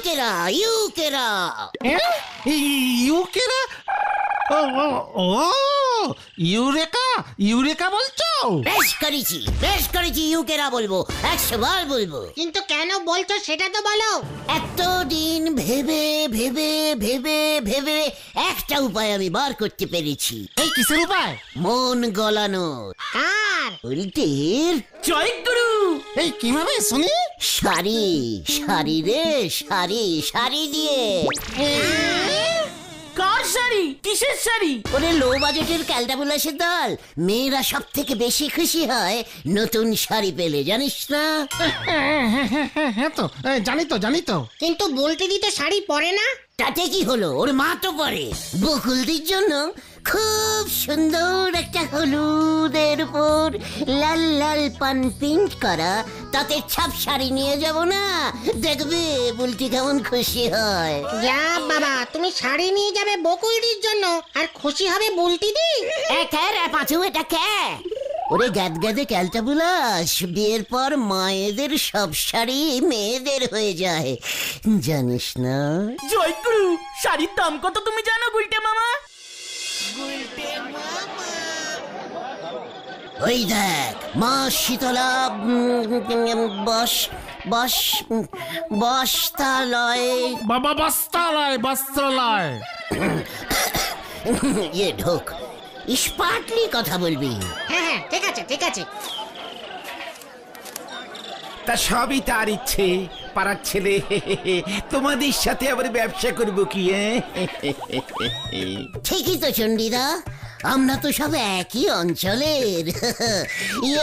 ইউকেরা ইউকেরা। ইউকেরা? ও ও ও eureka, eureka বলছো? বেশ করেছি ইউকেরা বলবো, 100 বার বলবো। কিন্তু কেন বলছো সেটা তো বলো। এতদিন ভেবে ভেবে ভেবে ভেবে একটা উপায় আমি বার করতে পেরেছি। এই কিসের উপায়? মন গলানো। কার? উল্টের। জয়গুরু। এই কিভাবে শুনি? শাড়ি শাড়ি রে শাড়ি, শাড়ি দিয়ে। কার শাড়ি? কিসের শাড়ি? ওরে লো বাজেটের ক্যালটাবুলাসের দল, মেয়েরা সব থেকে বেশি খুশি হয় নতুন শাড়ি পেলে, জানিস না? হ্যাঁ তো জানি তো। কিন্তু বলতে দিতে শাড়ি পরে না। তাতে কি হলো, ওর মা তো পরে। বকুলদির জন্য খুব সুন্দর একটা হলুদের উপর লাল লাল পান প্রিন্ট করা তাতে ছাপ শাড়ি নিয়ে যাব না, দেখবে বুলটি কেমন খুশি হয়। যা বাবা, তুমি শাড়ি নিয়ে যাবে বকুলদির জন্য আর খুশি হবে বুলটিদি। পাঁচু এটা কে? ওরে গ্যাদে ক্যালটাবুলাস, বিয়ের পর মায়েদের সব শাড়ি মেয়েদের হয়ে যায়, জানিস না? জয়গুরু, শাড়ির দাম কত তুমি জানো গুলটে মামা? ওই দেখ মা শীতলা বস বস বস্তালয়। বাবা বস্ত্রালয়। ঢোক, স্মার্টলি কথা বলবি। হ্যাঁ ঠিক আছে ঠিক আছে। তা সবই তার ইচ্ছে, পাড়ার ছেলে। তোমাদের সাথে আবার ব্যবসা করবো কি? ঠিকই তো চণ্ডীদা, আমরা তো সব একই অঞ্চলের।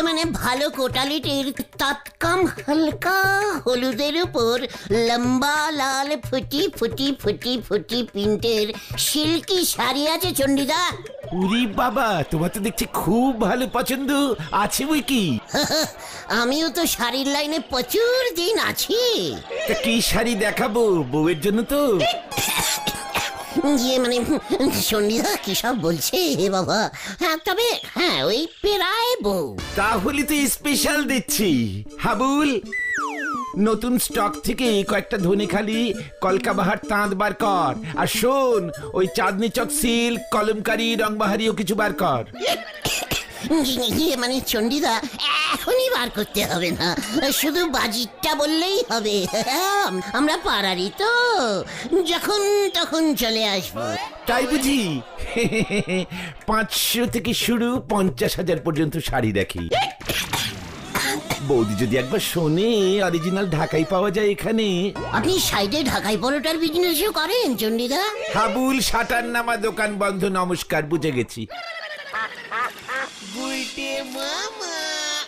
মানে ভালো কোটালিটির তৎকম হালকা হলুদের উপর লম্বা লাল ফুটি ফুটি ফুটি ফুটি প্রিন্টের সিল্কি শাড়ি আছে চণ্ডীদা। উরি বাবা, তোমার তো দেখছি খুব ভালো পছন্দ আছে বই কি। আমিও তো শাড়ির লাইনে প্রচুর দিন আছি। তা কি শাড়ি দেখাবো? বউয়ের জন্য তো। মানে চণ্ডীদা কি সব বলছে বাবা। হ্যাঁ তবে হ্যাঁ, ওই পেরায় বউ। তাহলে তো স্পেশাল দিচ্ছি। হাবুল, নতুন স্টক থেকে কয়েকটা ধনেখালি কলকাবাহার তাঁত বার কর। আর শোন, ওই চাঁদনি চক সিল্ক কলমকারি রংবাহারিও কিছু বার কর। মানে চণ্ডীদা এখনই বার করতে হবে না, শুধু বাজিটটা বললেই হবে। আমরা পাড়ারই তো, যখন তখন চলে আসবো। তাই বুঝি? 500 থেকে শুরু 50,000 পর্যন্ত শাড়ি দেখি। বৌদি যদি একবার শোনে, অরিজিনাল ঢাকাই পাওয়া যায় এখানে। আপনি সাইডে ঢাকাই পরোটার বিজনেসও করেন চণ্ডীদা? হাবুল, শাটার নামা, দোকান বন্ধ, নমস্কার, বুঝে গেছি।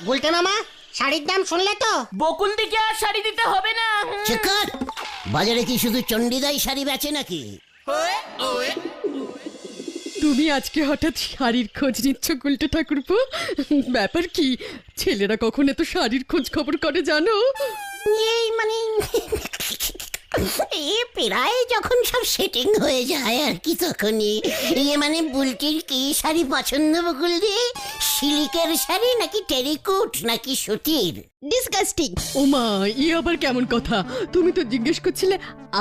গুলটে মামা, শাড়ির দাম শুনলে তো? বকুল দিকে আর শাড়ি দিতে হবে না। চেকার, বাজারে কি শুধু চণ্ডীদাই শাড়ি বেচে নাকি? তুমি আজকে হঠাৎ শাড়ির খোঁজ নিচ্ছ গুলটে ঠাকুরপো? ব্যাপার কি? ছেলেরা কখন এত শাড়ির খোঁজ খবর করে জানো? এই মানে প্রায় যখন সব সেটিং হয়ে যায় আর কি, তখনই মানে বুলটির কি শাড়ি পছন্দ বকুল দিয়ে? সিল্কের শাড়ি নাকি টেরিকোট নাকি সুতির? ডিসগাস্টিং। ওমা, ই আবার কেমন কথা? তুমি তো জিজ্ঞেস করছিলে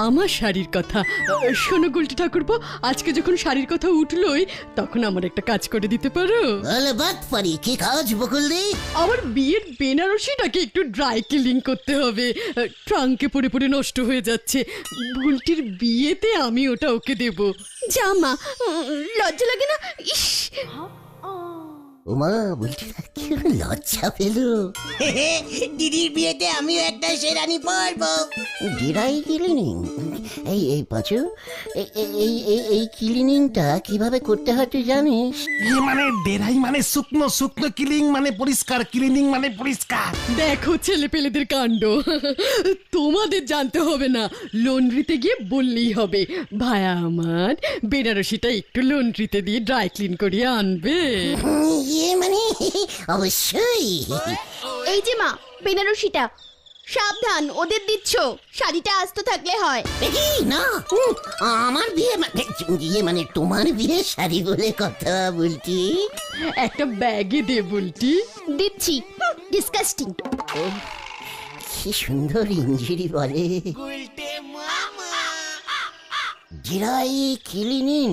আমার শাড়ির কথা। শোনো গুলটে ঠাকুরপো, আজকে যখন শাড়ির কথা উঠলোই, তখন আমার একটা কাজ করে দিতে পারো? বাত পারি। কি কাজ বকুল দি? আমার বিয়ের বেনারসিটাকে একটু ড্রাই ক্লিন করতে হবে। ট্রাঙ্কে পড়ে পড়ে নষ্ট হয়ে যাচ্ছে। বুলটির বিয়েতে আমি ওটা ওকে দেব। জামা লজ্জা লাগে না? ইস, ওমা, বুলটি কি লজ্জা পেল। দিদির বিয়েতে আমিও একটা শেরানি পরবো। Dry cleaning? এই পাঁচু, এই ক্লিনিংটা কিভাবে করতে হয় তুই জানিস? মানে ডেরাই মানে শুকনো, শুকনো ক্লিনিং মানে পরিষ্কার, ক্লিনিং মানে পরিষ্কার। দেখো ছেলে পেলেদের কাণ্ড। তোমাদের জানতে হবে না, লন্ড্রিতে গিয়ে বললেই হবে, ভায়া আমার বেনারসিটা একটু লন্ড্রিতে দিয়ে ড্রাই ক্লিন করিয়ে আনবে। মানে অবশ্যই। এই যে মা, বেনারসিটা সাবধান, ওদের দিচ্ছ। শাড়িটা আস্ত থাকলে হয়। না, আমার বিয়ে মানে তোমার বিয়ে শাড়ি বলে কথা বলছি। একটা ব্যাগে দে বুলটি। দিচ্ছি। ডিসকাস্টিং। কি সুন্দর ইঞ্জিরি বলে। ড্রাই ক্লিনিং,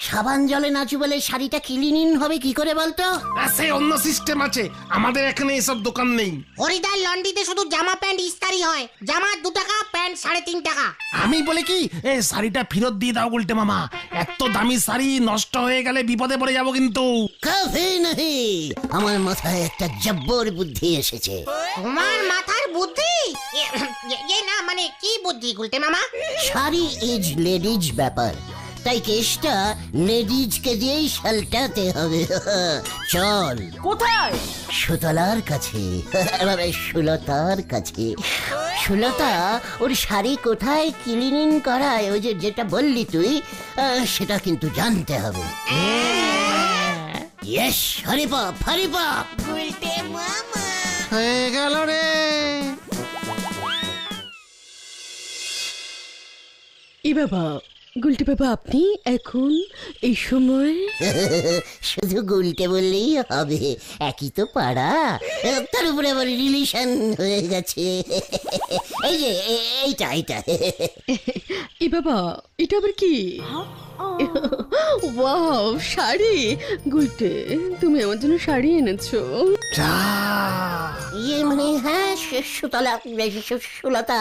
সাবান জলে নাচু বলে শাড়িটা ক্লিনিং হবে কি করে বলতো? আছে অন্য সিস্টেম আছে, আমাদের এখানে এসব দোকান নেই। হরিদার লন্ড্রিতে শুধু জামা প্যান্ট ইস্তারি হয়, জামা 2 টাকা, প্যান্ট 3.5 টাকা। আমি বলে কি এই শাড়িটা ফেরত দিয়ে দাও উল্টে মামা, এত দামি শাড়ি নষ্ট হয়ে গেলে বিপদে পড়ে যাবো কিন্তু। কফি নাহি, আমার মাথায় একটা জব্বর বুদ্ধি এসেছে। তোমার মাথার বুদ্ধি? না মানে কি বুদ্ধি গুলটে মামা? শাড়ি ইজ লেডিজ ব্যাপার, তাই কেসটা লেডিজকে দিয়েই সালটাতে হবে। চল। কোথায়? সুতলার কাছে, সুলতার কাছে। সুলতা ওর শাড়ি কোথায় ক্লিনিং করায়, ওই যে যেটা বললি তুই, সেটা কিন্তু জানতে হবে। ইয়েস, হরিপাপ হরিপাপ। হয়ে গেল রে। এ বাবা, গুলটি বাবা, আপনি এখন এই সময়? শুধু গুলটে বললেই হবে, একই তো পাড়া, তার উপরে আবার রিলেশন হয়ে গেছে। এই যে এইটা এইটা। এ বাবা, এটা আবার কি? ওয়াও, শাড়ি! গুলটে, তুমি আমার জন্য শাড়ি এনেছো? যা ইয়ে মানে হ্যাঁ, সুতলা সুলতা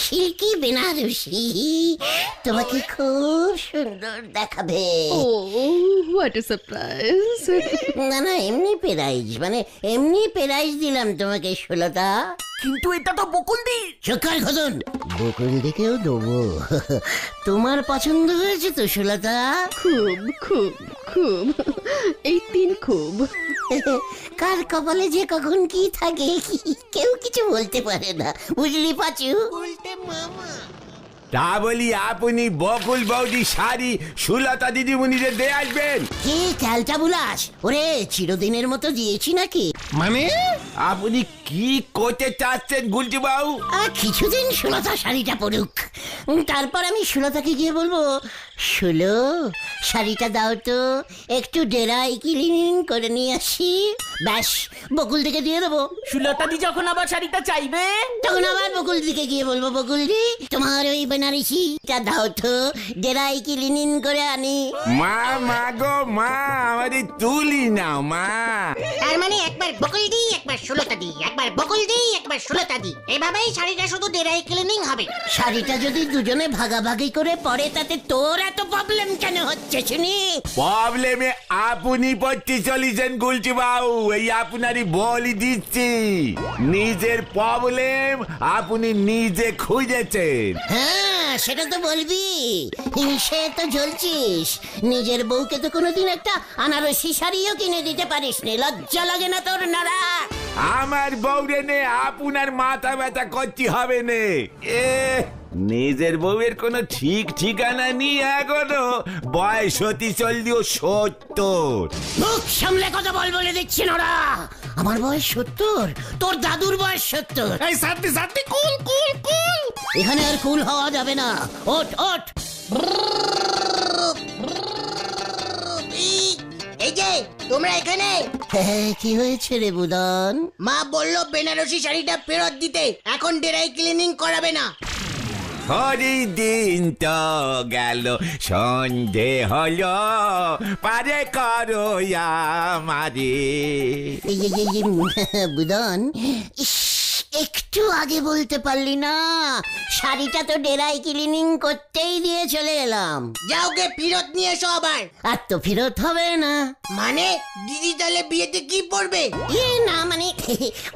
সিল্কি বেনারসি, তোমাকে খুব সুন্দর দেখাবে। ও, হোয়াট এ সারপ্রাইজ! না না, এমনি প্রাইজ, মানে এমনি প্রাইজ দিলাম তোমাকে সুলতা। কিন্তু এটা তো বকুলদি। চকার ঘটন, বকুল দিকেও দেবো। তোমার পছন্দ হয়েছে তো সুলতা? খুব খুব খুব, এই 3 খুব। কার কপালে যে কখন কি থাকে কেউ কিছু বলতে পারে না, বুঝলি পাচু? তা বলি আপনি বকুল বৌদি শাড়ি সুলতা দিদিমণিদের দিয়ে আসবেন? কি ক্যালটা বুলাস, ওরে চিরদিনের মতো দিয়েছি নাকি? মানে আপনি কি করতে চাচ্ছেন গুলটি বাবু? কিছুদিন সুলতা শাড়িটা পরুক, তারপর আমি সুলতাকে গিয়ে বলবো, সুলো শাড়িটা দাও তো, একটু ডেরাই ক্লিনিং করে নিয়ে আসি। ব্যাস, বকুল দিকে দিয়ে দেবো। সুলতাদি যখন আবার শাড়িটা চাইবে, তখন আবার বকুল দিকে গিয়ে বলবো, বকুলদি তোমার ওই বেনারসিটা দাও তো, ডেরাই ক্লিনিং করে আনি। মা গো মা, আমারে তুলি নাও মা। তার মানে একবার বকুল দি, একবার সুলতা দি, একবার বকুল দি, একবার সুলতা দি, এভাবেই শাড়িটা শুধু ডেরাই ক্লিনিং হবে। শাড়িটা যদি দুজনে ভাগাভাগি করে পরে, তাতে তোর এত প্রবলেম কেন হচ্ছে শুনি? প্রবলেমে আপনি পড়তে চলেছেন গুলটি বাবু, এই আপনারই বলি দিচ্ছি। নিজের প্রবলেম আপনি নিজে খুঁজেছেন। হ্যাঁ, সেটা তো বলবি, হিংসে তো জ্বলছিস। নিজের বউকে তো কোনোদিন একটা আনারসি শাড়িও কিনে দিতে পারিস নি, লজ্জা লাগে না তোর নারা? আমার বউরে নে আপনার মাথা ব্যথা করতে হবে নে। নিজের বউয়ের কোনো ঠিক ঠিকানা নেই এখনো, বয়স হতে চললেও 70। মুখ সামলে কথা বল বলে দিচ্ছি নোরা, আমার বয়স 70, তোর দাদুর বয়স 70। এই সাথে সাথে কুল কুল কুল। এখানে আর কুল হওয়া যাবে না, ওঠ ওঠ। এই যে তোমরা এখানে, কি হয়েছে রে বুদন? মা বললো বেনারসি শাড়িটা ফেরত দিতে, এখন ডেরাই ক্লিনিং করাবে না। হরি দিন তো গেল, সন্ধে হলো, পারে করো আমারে। বুদন, ইস, একটু আগে বলতে পারলি না? শাড়িটা তো ডেরাই ক্লিনিং করতেই দিয়ে চলে এলাম। যাওকে ফেরত নিয়ে এসো আবার। আর তো ফেরত হবে না। মানে দিদি তাহলে বিয়েতে কি পরবে? না মানে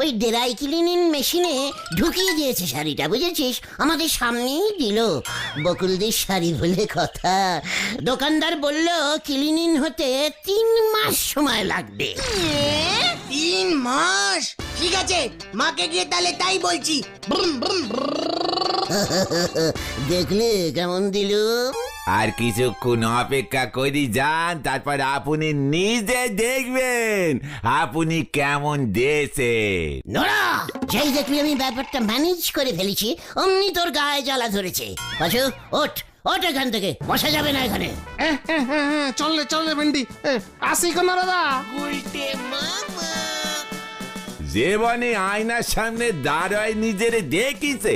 ওই ডেরাই ক্লিনিং মেশিনে ঢুকিয়ে দিয়েছে শাড়িটা, বুঝেছিস? আমাদের সামনেই দিল। বকুলদির শাড়ি বলে কথা, দোকানদার বলল ক্লিনিং হতে 3 মাস সময় লাগবে। 3 মাস? ঠিক আছে, মাকে গিয়ে তাহলে তাই বলছি। দেখলে কেমন দিল? আর কিছুক্ষণ অপেক্ষা করি যান, তারপর আপনি নিজে দেখবেন আপনি কেমন দিয়েছেন। নোরা, যেই দেখলি আমি ব্যাপারটা ম্যানেজ করে ফেলেছি, অমনি তোর গায়ে জ্বালা ধরেছে। পাশু, ওঠ ওঠ এখান থেকে, বসা যাবে না এখানে। চললে চললে ভেন্ডি, আসি কোন দাদা। জীবনে আয়নার সামনে দাঁড়ায় নিজেরে দেখিছে,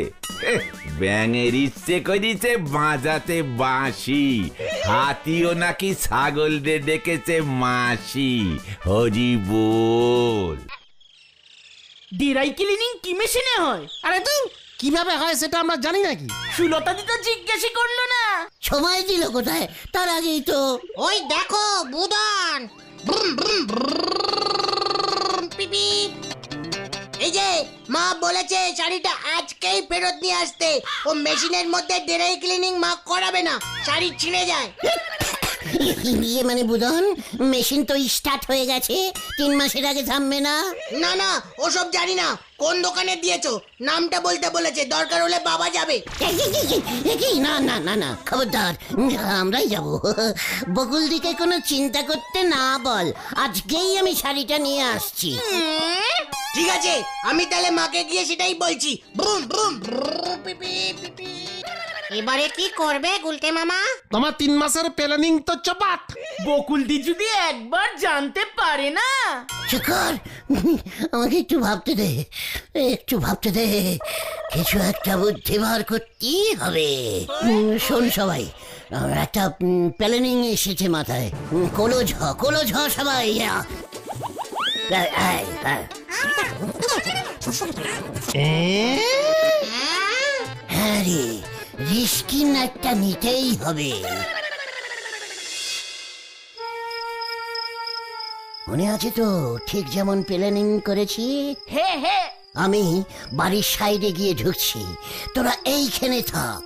ব্যাঙের ইচ্ছে করিছে বাজাতে বাঁশি, হাতিও নাকি ছাগলদের ডেকেছে মাসি। হরি বল। ড্রাই ক্লিনিং কি মেশিনে হয়? আরে তুই কিভাবে হয় সেটা আমরা জানি নাকি? সুলতা দি তো জিজ্ঞাসা করলো না। সময় দিল কোথায়, তার আগেই তো। ওই দেখো বুদন, ব্রুম ব্রুম ব্রুম, পিপি। এই যে মা বলেছে শাড়িটা আজকেই ফেরত নিয়ে আসতে। ও মেশিনের মধ্যে ড্রাই ক্লিনিং মা করাবে না, শাড়ি ছিঁড়ে যায়। ইয়ে মানে বুধন, মেশিন তো স্টার্ট হয়ে গেছে, 3 মাসের আগে থামবে না। না না, ওসব জানি না। কোন দোকানে দিয়েছো নামটা বলতে বলেছে, দরকার হলে বাবা যাবে। কি না না না না, খবরদার, আমরাই যাব। বকুল দিকে কোনো চিন্তা করতে না বল, আজকেই আমি শাড়িটা নিয়ে আসছি। ঠিক আছে, আমি তাহলে মাকে গিয়ে সেটাই বলছি। ব্রুম ব্রুম ব্রুম, পিপি পিপি। এবারে কি করবে গুলটে মামা? তোমার 3 মাসের প্ল্যানিং তো চপাট। বকুল দি যদি একবার জানতে পারে না। শেখর, আমাকে একটু ভাবতে দে, একটু ভাবতে দে, কিছু একটা বুদ্ধি বার করতেই হবে। শোন সবাই, একটা প্ল্যানিং এসেছে মাথায়। কোলো ঝ সবাই। হ্যাঁ রে, রিস্কি একটা নিতেই হবে। মনে আছে তো, ঠিক যেমন প্ল্যানিং করেছি। হে হে, আমি বাড়ির সাইডে গিয়ে ঢুকছি, তোরা এইখানে থাক।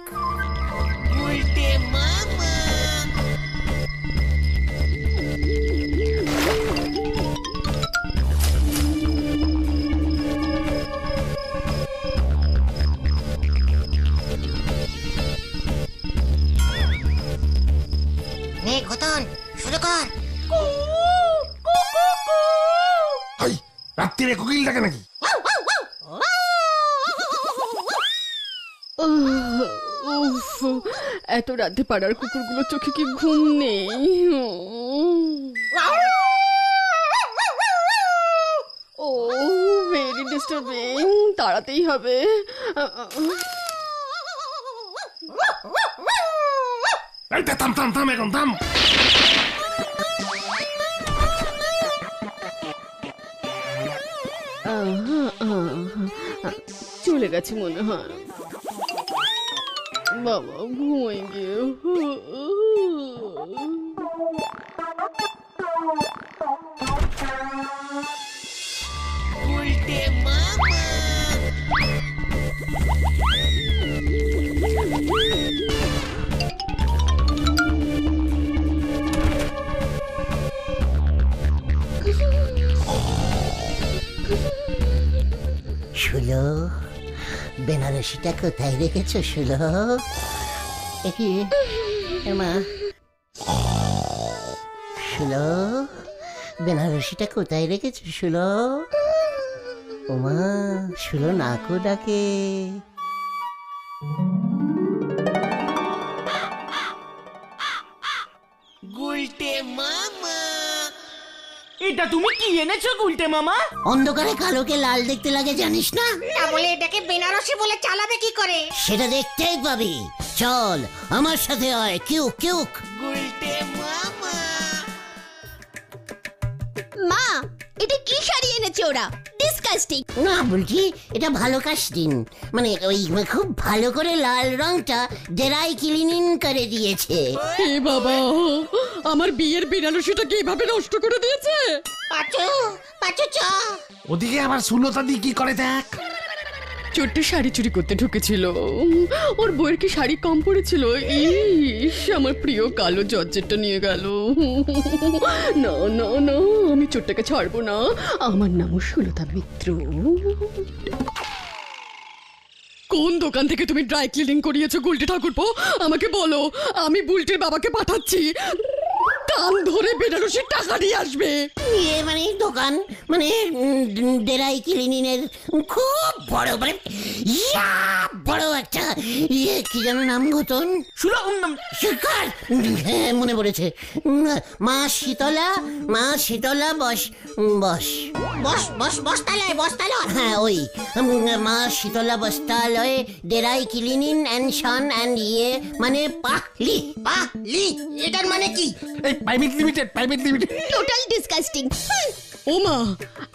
নে ঘটন, শুরু কর। হাই, রাত্রিরে কোকিল ডাকে নাকি? উফ, এত রাতে পাড়ার কুকুরগুলো চোখে কি ঘুম নেই? ও ভেরি ডিস্টার্বিং, তাড়াতেই হবে। এই থাম থাম থাম, এখন থাম। চলে গেছে মনে হয়। বাবা ঘুমাই গিয়ে। শুলো, বেনারসিটা কোথায় রেখেছো শুলো? কি মা, শুলো, বেনারসিটা কোথায় রেখেছো শুলো? ওমা, শুলো নাকো ডাকে। এটা তুমি কি এনেছো গুলটে মামা? অন্ধকারে কালোকে লাল দেখতে লাগে জানিস না? তা বলে এটাকে বেনারসি বলে চালাবে কি করে? সেটা দেখতেই পাবি। চল আমার সাথে আয়, কিউক কিউক। মা, এটা কি শাড়ি এনেছে ওরা? ডিসকাস্টিং। না বলছি, এটা ভালো কাস্টিং, মানে ওই খুব ভালো করে লাল রংটা ড্রাই ক্লিনিং করে দিয়েছে। হে বাবা, আমার বিয়ের বেনারসিটাকে এভাবে নষ্ট করে দিয়েছে। পাচু পাচু চ। ওদিকে আবার সুলতা দি কি করে দেখ। ছোট্ট শাড়ি চুরি করতে ঢুকেছিল, ওর বইয়ের কি শাড়ি কম পড়েছিল? ইস, আমার প্রিয় কালো জর্জেটটা নিয়ে গেল। না না না, আমি চোরটাকে ছাড়বো না। আমার নামও সুলতা মিত্র। কোন দোকান থেকে তুমি ড্রাই ক্লিনিং করিয়েছো গুলটি ঠাকুরপো? আমাকে বলো, আমি বুলটির বাবাকে পাঠাচ্ছি। কান ধরে বেনারসির টাকা দিয়ে আসবে। ইয়ে মানে দোকান, মানে ড্রাই ক্লিনিং এর খুব বড়, মানে বড় একটা কি যেন নাম গোতন শিকার, হ্যাঁ মনে পড়েছে। মা শীতলা বস বস বস বস বস্তালয় বস্তালয়। হ্যাঁ ওই মা শীতলা বস্ত্রালয়ে ডেরাই ক্লিনিং অ্যান্ড শান অ্যান্ড মানে পাহলি। বাহ লি, এটার মানে কি? এই প্রাইভেট লিমিটেড টোটাল ডিসকাস্টিং। ও মা,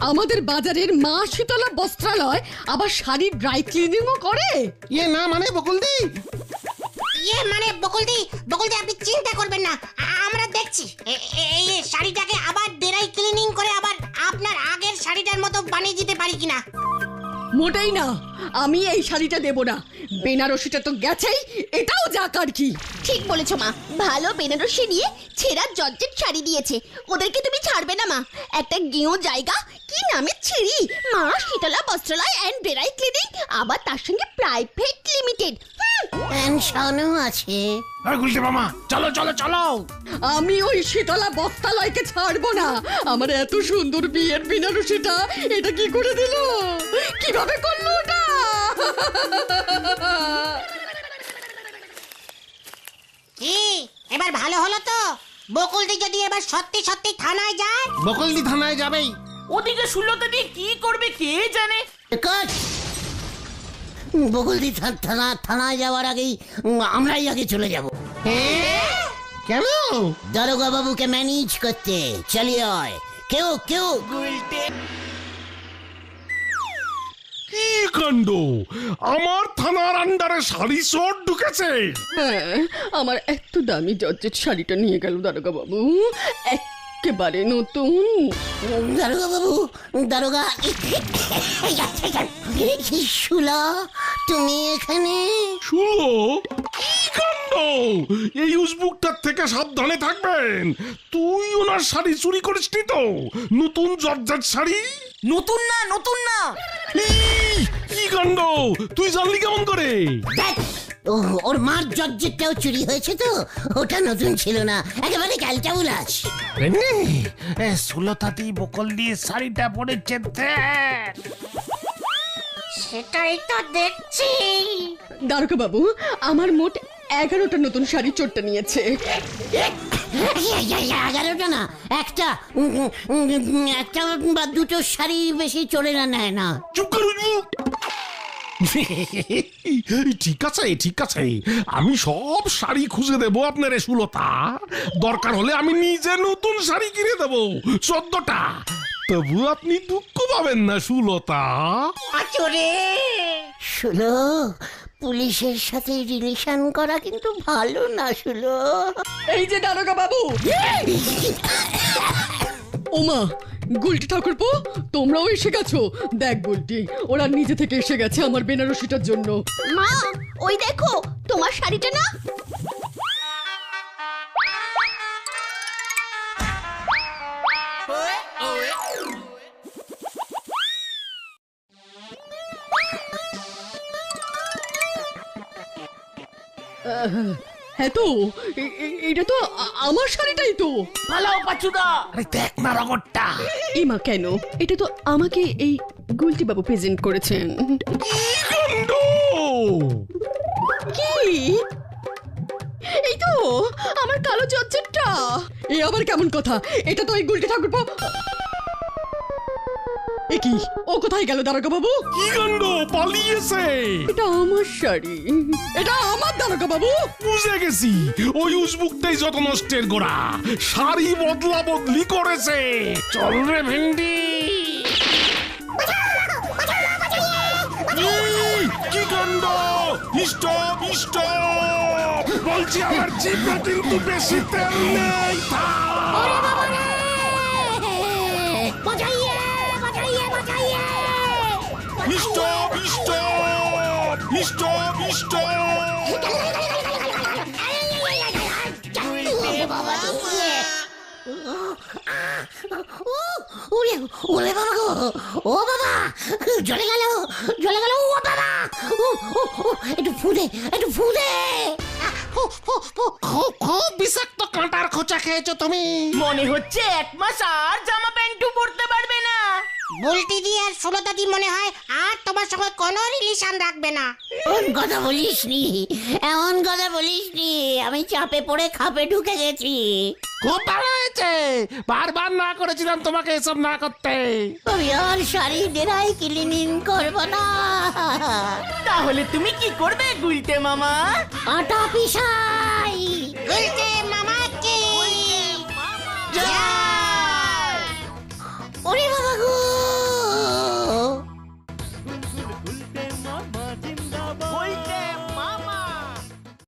আমাদের বাজারের মা শীতলা বস্ত্রালয় আবার শাড়ির ড্রাই ক্লিনিংও করে? না মানে বকুলদি, মানে বকুলদি আপনি চিন্তা করবেন না, আমরা দেখছি। এই শাড়িটাকে আবার ডেরাই ক্লিনিং করে আবার আপনার আগের শাড়িটার মতো বানিয়ে দিতে পারি কিনা। মোটেই না, আমি এই শাড়িটা দেব না। বেনারসিটা তো গেছেই, এটাও যাক আর কি। ঠিক বলেছো মা, ভালো বেনারসি নিয়ে ছেঁড়া জর্জেট শাড়ি দিয়েছে, ওদেরকে তুমি ছাড়বে না মা। একটা গেঁয়ো জায়গা, কি নামে ছিড়ি, মা শীতলা বস্ত্রালয় অ্যান্ড ড্রাই ক্লিনিং, আবার তার সঙ্গে প্রাইভেট লিমিটেড। অ্যান্ড শানও আছে। গুলটে মামা চলো চলো চলো। আমি ওই শীতলা বস্ত্রালয়কে ছাড়বো না। আমার এত সুন্দর বিয়ের বেনারসিটা এটা কি করে দিল, কিভাবে করলো ওটা? কি এবার ভালো হলো তো? বকুলদি যদি এবার সত্যি সত্যি থানায় যায়। বকুলদি থানায় যাবেই। ওদিকে সুলতা দিয়ে কি করবে কে জানে। কাট। বকুলদি থানায় যাওয়ার আগেই আমরাই আগে চলে যাব। কেন? দারোগা বাবুকে ম্যানেজ করতে চলিয়ে হয়। কেউ কি কাণ্ড, আমার থানার আন্ডারে শাড়ি চোর ঢুকেছে। হ্যাঁ, আমার এত দামি জর্জেট শাড়িটা নিয়ে গেল দারোগা বাবু, একেবারে নতুন। দারোগা বাবু, দারোগা শুলা, তুমি এখানে? শুনো, কি কাণ্ড, এই উসবুকটার থেকে সাবধানে থাকবেন। তুই ওনার শাড়ি চুরি করিসনি তো? নতুন জর্জেট শাড়ি? নতুন না কি কাণ্ড, তুই জানলি কেমন করে? দেখ, ওর মার জর্জেটটাও চুরি হয়েছে তো, ওটা নতুন ছিল না, একেবারে ক্যালটাবুলাস। সুলতাতি বকল দিয়ে শাড়িটা পরেছে। সেটাই তো দেখছি। দারোগা বাবু, আমার মোট 11টা নতুন শাড়ি চোরটা নিয়েছে। 11টা না, একটা বা দুটো শাড়ি বেশি চোরেরা নেয় না। চুপ করুন। ঠিক আছে, আমি সব শাড়ি খুঁজে দেবো আপনার সুলতা। দরকার হলে আমি নিজে নতুন শাড়ি কিনে দেবো 14টা। তবু আপনি দুঃখ পাবেন না সুলতা। শুলো, পুলিশের সাথে রিলেশন করা কিন্তু ভালো না শুলো। এই যে দারোগা বাবু। ওমা, গুলটি ঠাকুরপো, তোমরাও এসে গেছো। দেখ গুলটি, ওরা নিজে থেকে এসে গেছে আমার বেনারসিটার জন্য। মা, ওই দেখো তোমার শাড়িটা না। হ্যাঁ তো, এটা তো আমার শাড়িটাই তো। পালাও পাচুদা। আরে দেখ না রগরটা। এমা কেন, এটা তো আমাকে এই গুলটি বাবু প্রেজেন্ট করেছেন। কি? এই তো আমার কালো জর্জেটটা। এ আবার কেমন কথা? এটা তো এই গুলটি ঠাকুরপো। এ কি, ও কোথায় গেল দারোগা বাবু? কি কাণ্ড, পালিয়েছে। এটা আমার শাড়ি, এটা আমার দারোগা বাবু। বুঝে গেছি, ওই উসবুকটাই যত নষ্টের গোড়া। শাড়ি বদলা বদলি করেছে। চল রে ভেন্ডি। কি কাণ্ড, স্টপ বলছি, আমার জিভে কিন্তু বেশি তেল নেই। ওরে বাবা গো, ও বাবা, জ্বলে গেল, ও বাবা, একটু ফুদে। খুব বিষাক্ত কাঁটার খোঁচা খেয়েছো তুমি। মনে হচ্ছে 1 মাস আর জামা প্যান্টু পরতে পারবে না। বুলটি দি আর সুলতা দি মনে হয় আর তোমার সঙ্গে কোনো রিলেশন রাখবে না। এমন কথা বলিসনি, এমন কথা বলিসনি, আমি চাপে পড়ে খাপে ঢুকে গেছি। খুব ভালো হয়েছে, বারবার না করেছিলাম তোমাকে এসব না করতে। আমি আর শাড়ি ড্রাই ক্লিনিং করবো না। তাহলে তুমি কি করবে গুলটে মামা? আটা পিসাই। গুলটে